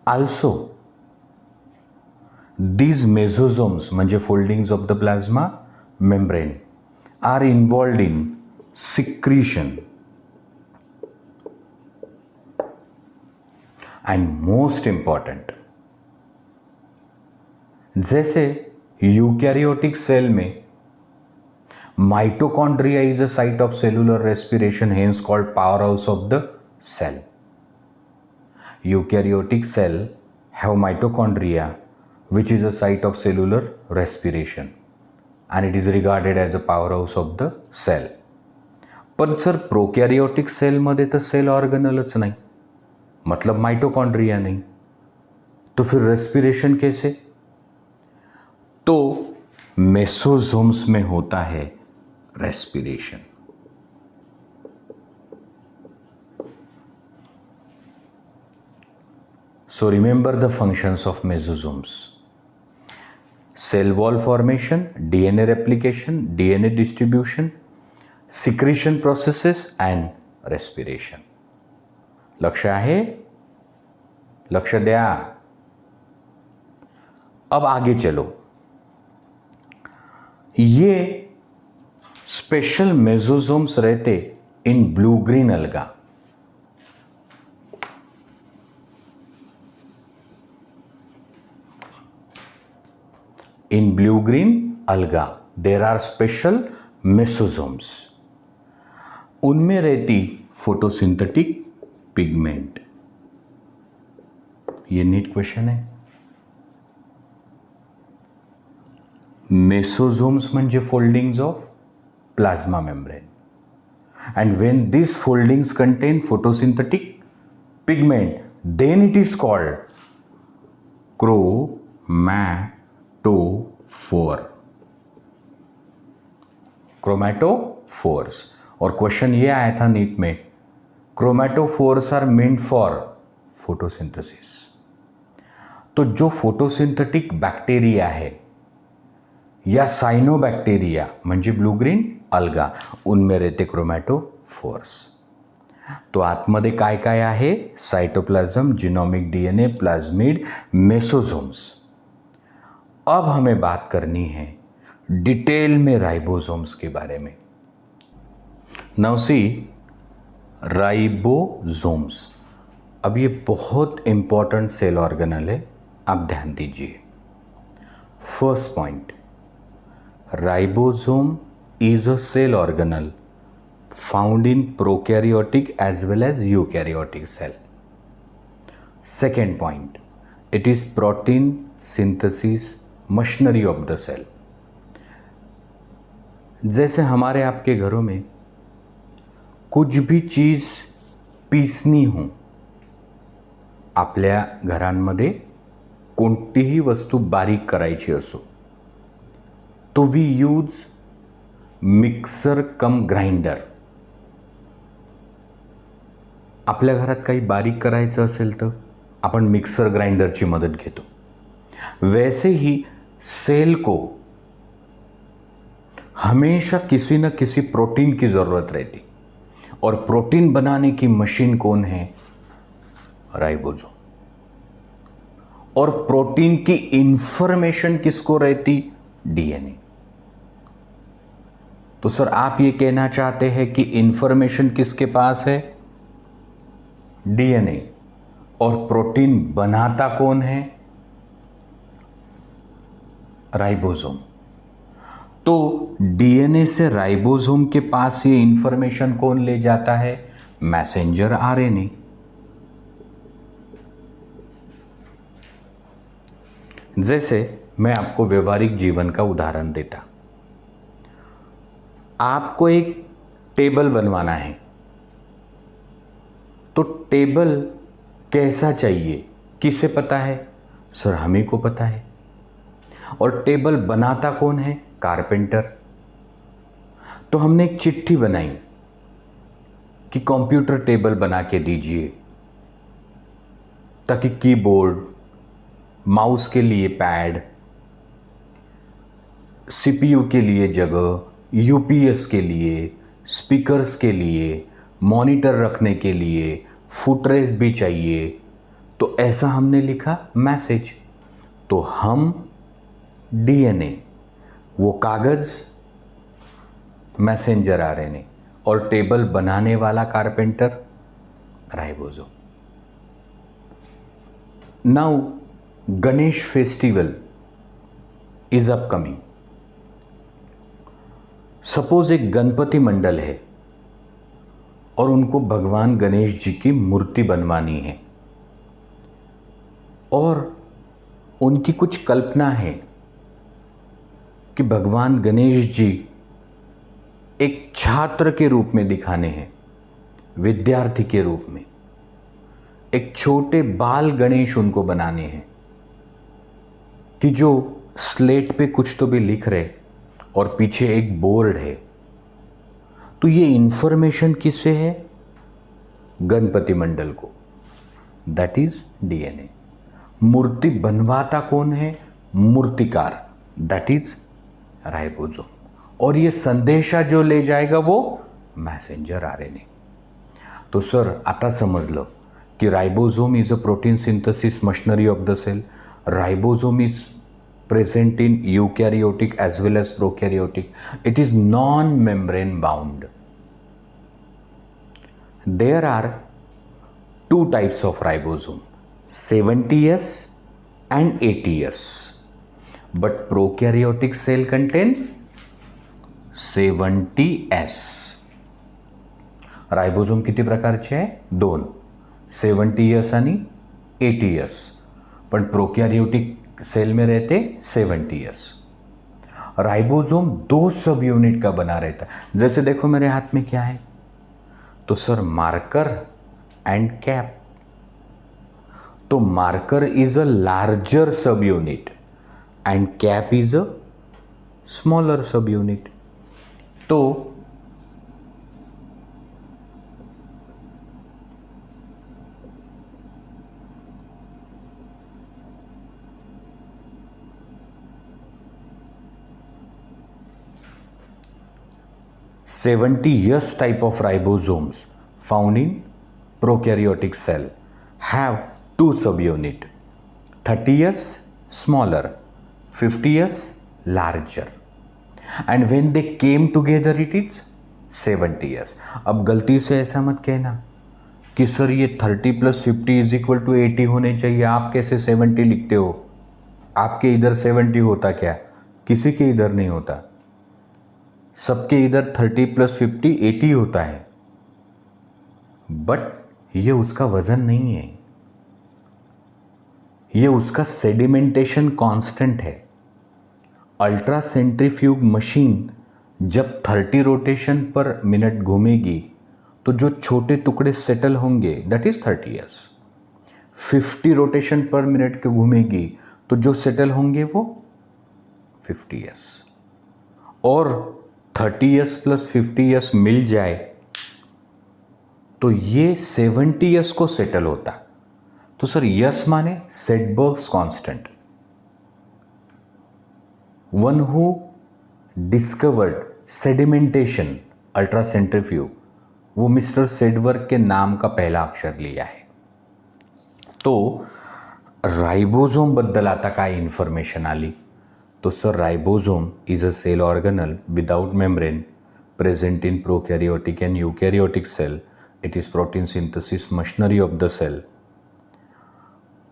Also, these mesosomes म्हणजे foldings of the plasma membrane are involved in secretion and most important, जैसे यूकैरियोटिक सेल में mitochondria is a site of cellular respiration, hence called powerhouse of the cell. Eukaryotic cell have mitochondria which is a site of cellular respiration and it is regarded as a powerhouse of the cell. पण sir प्रोकॅरियोटिक सेलमध्ये तर cell ऑर्गेनलच नाही, मतलब mitochondria नहीं, तो फिर respiration कैसे? तो मेसोसोम्स में होता है respiration. So remember the functions of mesosomes: cell wall formation, DNA replication, DNA distribution, secretion processes and respiration. लक्ष आहे? लक्ष द्या. अब आगे चलो. ये स्पेशल मेसोसोम्स रहते इन ब्लू ग्रीन अलगा. इन ब्लू ग्रीन अलगा देर आर स्पेशल मेसोसोम्स. उनमें रहती फोटोसिंथेटिक पिगमेंट. ये नीट क्वेश्चन है. मेसोसोम्स म्हणजे foldings of plasma membrane, and when these foldings contain photosynthetic pigment, then it is called chromatophore. Chromatophores. और question ये आया था नीट में, chromatophores are meant for photosynthesis. तो जो फोटोसिंथेटिक बैक्टीरिया है या साइनोबैक्टीरिया म्हणजे ब्लू ग्रीन अलगा, उनमें रहते क्रोमॅटोफोर्स. तो आतमध्ये काय काय आहे? Cytoplasm, genomic DNA, plasmid, मेसोसोम्स. अब हमें बात करनी है डिटेल में राइबोसोम्स के बारे में. Now see ribosomes. अब ये बहुत इंपॉर्टेंट सेल ऑर्गेनल है, आप ध्यान दीजिए. First point, ribosome is a cell organelle found in prokaryotic as well as eukaryotic cell. Second point, it is protein synthesis machinery of the cell. जैसे हमारे आपके घरों में कुछ भी चीज पीसनी हो, आपल्या घरांमध्ये कोणतीही वस्तू बारीक करायची असो तो we use mixer cum grinder. आपल्या घरात काही बारीक करायचं असेल तर आपण मिक्सर ग्राइंडरची मदत घेतो. वैसे ही सेल को हमेशा किसी न किसी प्रोटीन की ज़रूरत रहती, और प्रोटीन बनाने की मशीन कौन है? राइबोसोम. और प्रोटीन की इंफॉर्मेशन किसको रहती? डीएनए. तो सर आप ये कहना चाहते हैं कि इंफॉर्मेशन किसके पास है? डीएनए. और प्रोटीन बनाता कौन है? राइबोसोम. तो डीएनए से राइबोसोम के पास ये इंफॉर्मेशन कौन ले जाता है? Messenger RNA. जैसे मैं आपको व्यवहारिक जीवन का उदाहरण देता. आपको एक टेबल बनवाना है, तो टेबल कैसा चाहिए किसे पता है? सर हमें को पता है। और टेबल बनाता कौन है? कारपेंटर। तो हमने एक चिट्ठी बनाई कि कंप्यूटर टेबल बना के दीजिए, ताकि कीबोर्ड, माउस के लिए पैड, सीपीयू के लिए जगह, यूपीएस के लिए, स्पीकर्स के लिए, मॉनिटर रखने के लिए, फुटरेस्ट भी चाहिए। तो ऐसा हमने लिखा मैसेज। तो हम डीएनए, वो कागज, मैसेंजर आरएनए, और टेबल बनाने वाला carpenter ribosome. Now Ganesh festival is upcoming. Suppose एक गणपति मंडल है और उनको भगवान गणेश जी की मूर्ति बनवानी है, और उनकी कुछ कल्पना है कि भगवान गणेश जी एक छात्र के रूप में दिखाने हैं, विद्यार्थी के रूप में। एक छोटे बाल गणेश उनको बनाने हैं कि जो स्लेट पे कुछ तो भी लिख रहे और पीछे एक बोर्ड है। तो ये इंफॉर्मेशन किससे है? गणपति मंडल को। That is DNA. मूर्ति बनवाता कौन है? मूर्तिकार। That is ribosome. और ये संदेशा जो ले जाएगा वो मैसेंजर आरएनए। तो सर आता समझ लो कि ribosome is a protein synthesis machinery of the cell. Ribosome is present in eukaryotic as well as prokaryotic. It is non-membrane bound. There are two types of ribosome, 70S and 80S. But prokaryotic cell contain 70S. रायबोसोम किती प्रकारचे आहे? दोन, 70S आणि 80S. पण prokaryotic cell में रहते 70S. Ribosome दो सब यूनिट का बना रहता है. जैसे देखो मेरे हाथ में क्या है, तो सर मार्कर एंड कैप. तो मार्कर इज अ लार्जर सब unit and cap is a smaller सब यूनिट. तो "70S type of ribosomes found in prokaryotic cell have two subunit, 30S smaller, 50S larger, and when they came together it is 70S." अब गलती से ऐसा मत कहना कि सर ये 30 + 50 = 80 होने चाहिए, आप कैसे 70 लिखते हो? आपके इधर 70 होता क्या? किसी के इधर नहीं होता. सबके इधर 30 + 50 80 होता है. बट ये उसका वजन नहीं है, ये उसका सेडिमेंटेशन कांस्टेंट है. अल्ट्रा सेंट्रीफ्यूग मशीन जब 30 रोटेशन पर मिनट घूमेगी तो जो छोटे टुकड़े सेटल होंगे दैट इज 30S. 50 रोटेशन पर मिनट के घूमेगी तो जो सेटल होंगे वो 50S. और 30S + 50S मिल जाए तो ये 70S को सेटल होता. तो सर यस माने Svedberg's constant. One who discovered sedimentation ultra centrifuge, वो मिस्टर सेडबर्ग के नाम का पहला अक्षर लिया है. तो राइबोसोम बद्दल आता काय इन्फॉर्मेशन आली. तो sir ribosome is a cell organelle without membrane present in prokaryotic and eukaryotic cell. It is protein synthesis machinery of the cell.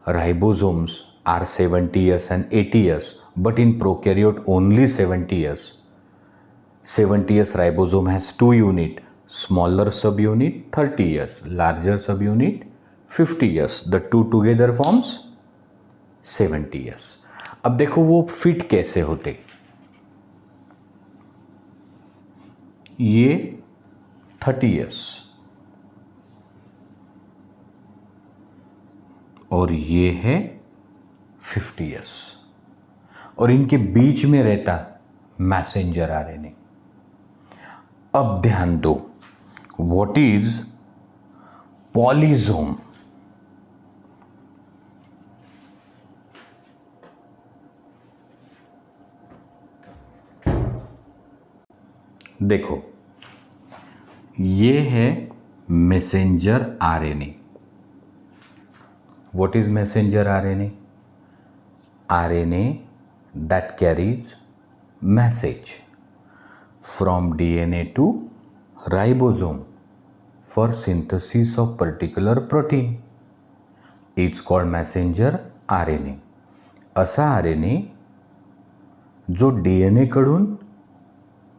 Ribosomes are 70S and 80S, but in prokaryote only 70S. 70S ribosome has two unit, smaller subunit 30S, larger subunit 50S. The two together forms 70S. अब देखो वो fit कैसे होते. ये 30 years और ये है 50 years, और इनके बीच में रहता मैसेंजर आरएनए। अब ध्यान दो, व्हाट इज पॉलीसोम? देखो, ये है messenger RNA. What is messenger RNA? RNA that carries message from DNA to ribosome for synthesis of particular protein. It's called messenger RNA. असा RNA जो DNA कडून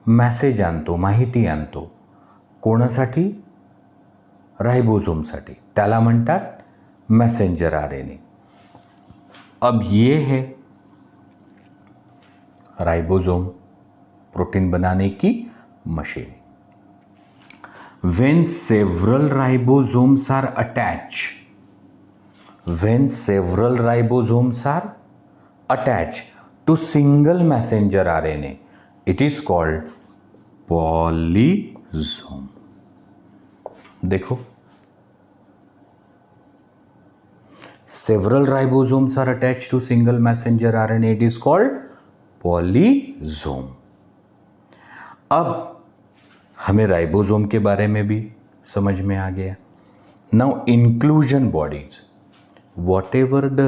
मेसेज आणतो, माहिती आणतो, कोणासाठी? राइबोसोमसाठी, त्याला म्हणतात मैसेंजर आरएनए। अब ये है राइबोसोम, प्रोटीन बनाने की machine. When several ribosomes are attached, when several ribosomes are attached to single messenger RNA, it is called polysome. देखो, several ribosomes are attached to single messenger RNA, it is called polysome. अब हमें ribosome के बारे में भी समझ में आ गया। Now inclusion bodies, whatever the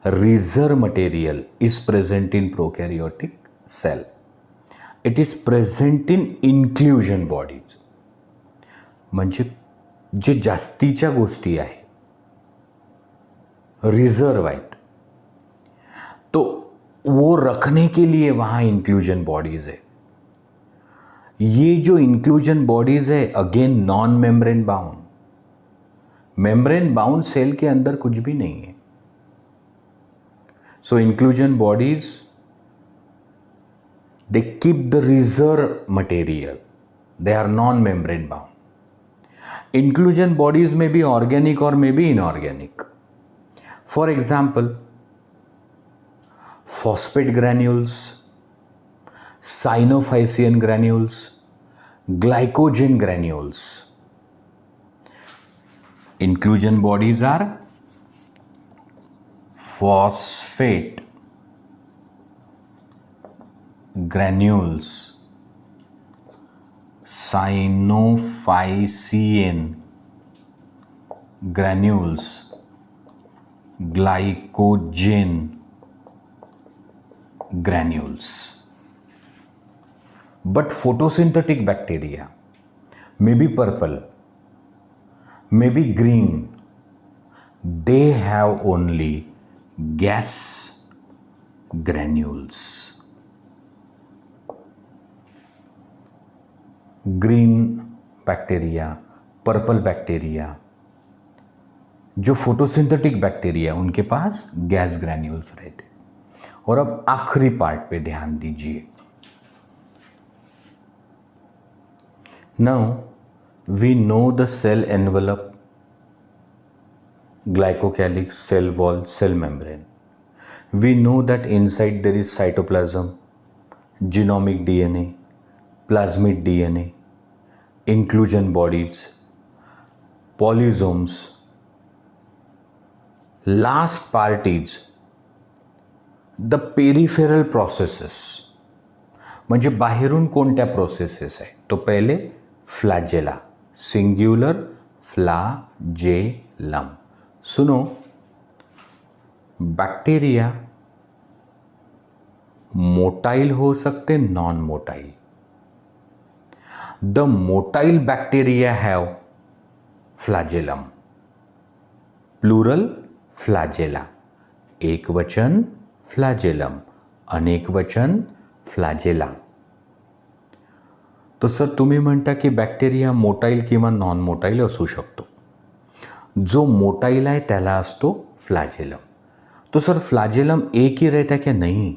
reserve material is present in prokaryotic cell, it is present in inclusion bodies. म्हणजे जे जास्तीच्या गोष्टी आहे रिजर्व आहेत, तो वो रखने के लिए वहां इंक्लूजन बॉडीज है। ये जो इंक्लूजन बॉडीज है again non membrane bound, membrane bound cell के अंदर कुछ भी नहीं है। So inclusion bodies they keep the reserve material, they are non membrane bound. Inclusion bodies में भी ऑर्गेनिक और में भी inorganic. For example, phosphate granules, cyanophycean granules, glycogen granules. Inclusion bodies are phosphate granules, cyanophycean granules, glycogen granules. But photosynthetic bacteria may be purple, may be green, they have only gas granules. Green bacteria, purple bacteria, जो photosynthetic bacteria उनके पास gas granules रहते। और अब आखिरी part पे ध्यान दीजिए। Now we know the cell envelope, glycocalyx, cell wall, cell membrane. We know that inside there is cytoplasm, genomic DNA, plasmid DNA, inclusion bodies, polysomes. Last part is the peripheral processes, म्हणजे बाहेरून कोणत्या processes आहे? तो पहिले फ्लॅजेला, singular फ्लॅजेलम। सुनो, bacteria motile हो सकते, non motile. The motile bacteria have flagellum, plural flagella, एक वचन फ्लैजेलम, अनेक वचन फ्लॅजेला। तो सर तुम्ही म्हणता की बॅक्टेरिया मोटाईल किंवा नॉन मोटाईल असू शकतो। जो मोटाईल आहे त्याला असतो फ्लॅजेलम। तो सर फ्लॅजेलम एक ही रहता क्या? नहीं,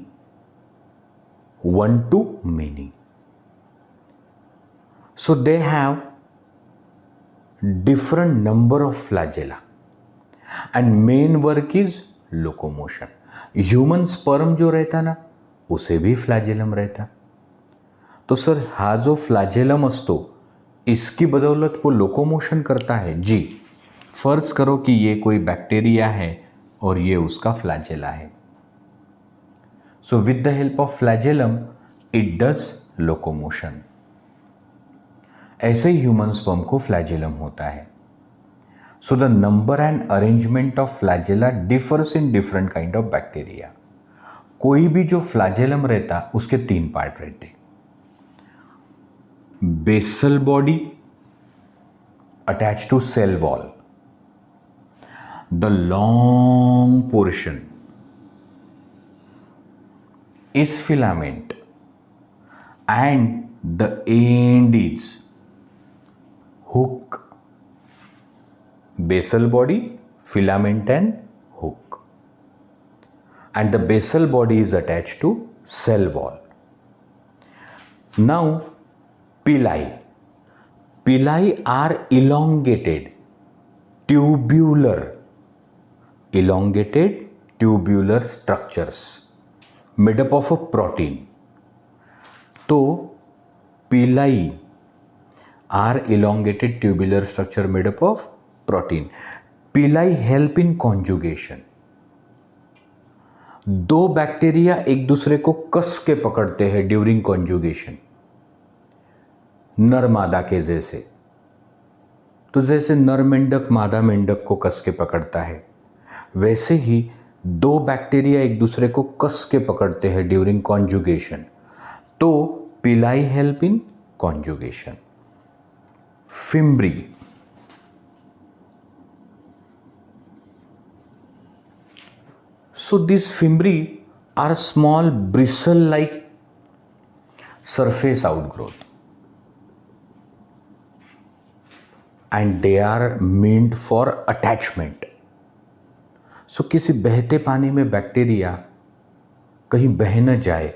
one to many. So they have different number of flagella and main work is locomotion. Human sperm जो रहता ना उसे भी फ्लॅजेलम रहता. तो सर हा जो फ्लॅजेलम असतो इसकी बदौलत वो लोकोमोशन करता है जी. फर्ज करो कि ये कोई बैक्टीरिया है और ये उसका फ्लैजेला है. So with the help of flagellum it does locomotion. ऐसे ही ह्यूमन स्पर्म को फ्लैजेलम होता है. So the number and arrangement of flagella differs in different kind of bacteria. कोई भी जो फ्लैजेलम रहता उसके 3 पार्ट रहते. Basal body attach to cell wall. The long portion is filament and the end is hook. Basal body, filament and hook. And the basal body is attached to cell wall. Now, pili. Pili are elongated, tubular structures made up of a protein. तो pili are elongated tubular structure made up of protein. Pili help in conjugation. दो bacteria एक दूसरे को कस के पकड़ते हैं during conjugation, नर मादा के जैसे. तो जैसे नर मेंढक मादा मेंढक को कस के पकड़ता है वैसे ही दो बैक्टीरिया एक दूसरे को कस के पकड़ते हैं ड्यूरिंग कॉन्जुगेशन. तो pili help in conjugation. Fimbriae. So this fimbriae are small bristle like surface outgrowth and they are meant for attachment. सो किसी बहते पानी में बैक्टीरिया कहीं बह न जाए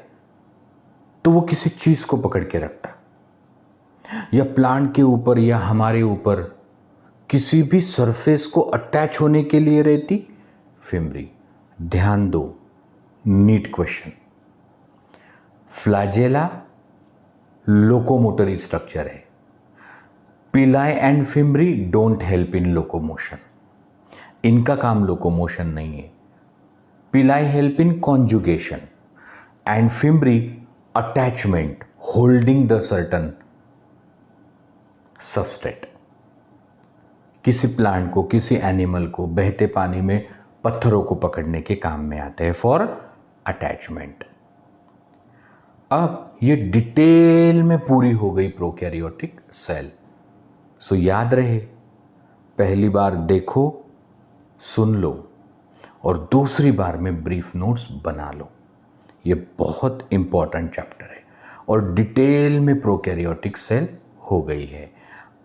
तो वो किसी चीज को पकड़ के रखता, या प्लांट के ऊपर या हमारे ऊपर किसी भी सरफेस को अटैच होने के लिए रहती फिम्ब्री. ध्यान दो, NEET question. Flagella locomotory structure है. Pili and fimbriae don't help in locomotion. इनका काम लोकोमोशन नहीं है. Pili help in conjugation and fimbriae attachment, holding the certain substrate. किसी प्लांट को, किसी एनिमल को बहते पानी में पत्थरों को पकड़ने के काम में आते हैं फॉर अटैचमेंट. अब ये डिटेल में पूरी हो गई प्रोकैरियोटिक सेल. सो याद रहे, पहली बार देखो, सुन लो और दूसरी बार में ब्रीफ नोट्स बना लो. ये बहुत इंपॉर्टेंट चैप्टर है और डिटेल में प्रोकैरियोटिक सेल हो गई है.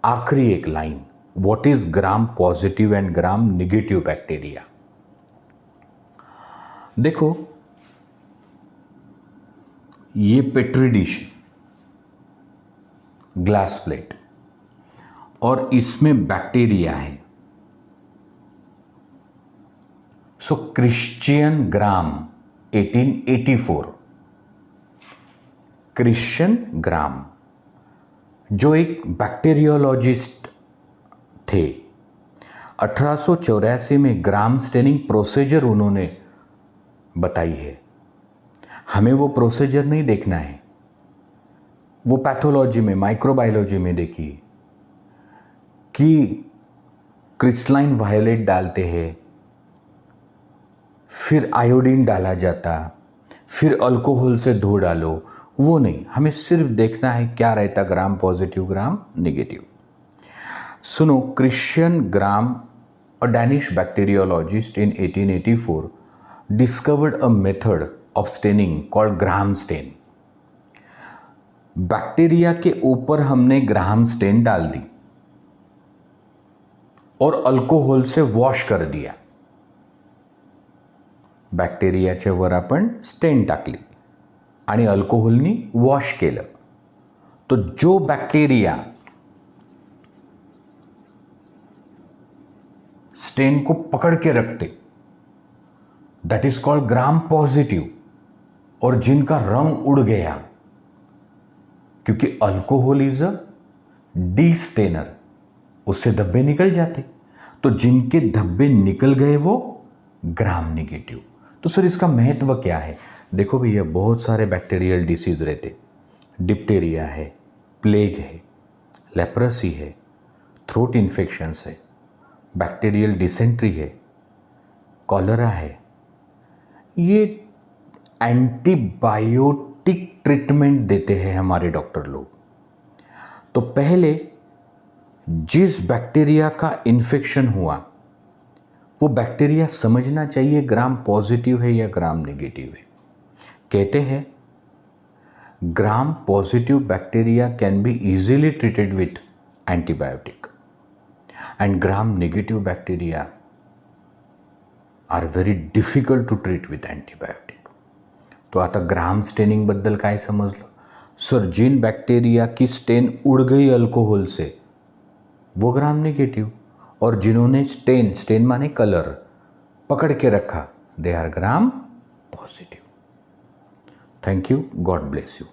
आखिरी एक line, what is gram positive and gram negative bacteria. देखो, ये पेट्री डिश, ग्लास प्लेट, और इसमें बैक्टीरिया है. सो क्रिश्चियन ग्राम 1884, क्रिश्चियन ग्राम जो एक बैक्टीरियोलॉजिस्ट थे, 1884 में ग्राम स्टेनिंग प्रोसीजर उन्होंने बताई है. हमें वो प्रोसीजर नहीं देखना है, वो पैथोलॉजी में, माइक्रोबायोलॉजी में देखिए कि क्रिस्टलाइन वायलेट डालते हैं, फिर आयोडीन डाला जाता, फिर अल्कोहल से धो डालो. वो नहीं, हमें सिर्फ देखना है क्या रहता ग्राम पॉजिटिव, ग्राम निगेटिव. सुनो, Christian Gram, a Danish bacteriologist in 1884 discovered a method of staining called Gram stain. Bacteria के ऊपर हमने ग्राम स्टेन डाल दी और अल्कोहोल से वॉश कर दिया. बॅक्टेरियाच्या वर आपण स्टेन टाकली आणि अल्कोहोलनी वॉश केलं, तो जो बॅक्टेरिया स्टेन को पकड़ के रखते, that is called Gram positive, और जिनका रंग उड़ गया, क्योंकि alcohol is a destainer, उससे धब्बे निकल जाते, तो जिनके धब्बे निकल गए वो ग्राम नेगेटिव। तो सर इसका महत्व क्या है? देखो भैया, बहुत सारे बैक्टीरियल डिसीज रहते, डिप्टेरिया है, प्लेग है, लेप्रेसी है, थ्रोट इन्फेक्शंस है, बैक्टीरियल डिसेंट्री है, कॉलरा है। ये एंटीबायोटिक ट्रीटमेंट देते हैं हमारे डॉक्टर लोग। तो पहले जिस बैक्टीरिया का इन्फेक्शन हुआ वो बैक्टीरिया समझना चाहिए ग्राम पॉजिटिव है या ग्राम नेगेटिव है। कहते हैं Gram positive bacteria can be easily treated with antibiotic and Gram negative bacteria are very difficult to treat with antibiotic. तो आता ग्राम स्टेनिंग बद्दल काय समजलं? सर जिन बैक्टीरिया की स्टेन उड़ गई अल्कोहल से वो ग्राम नेगेटिव, और जिन्होंने स्टेन माने कलर पकड़ के रखा, they are Gram positive. Thank you, God bless you.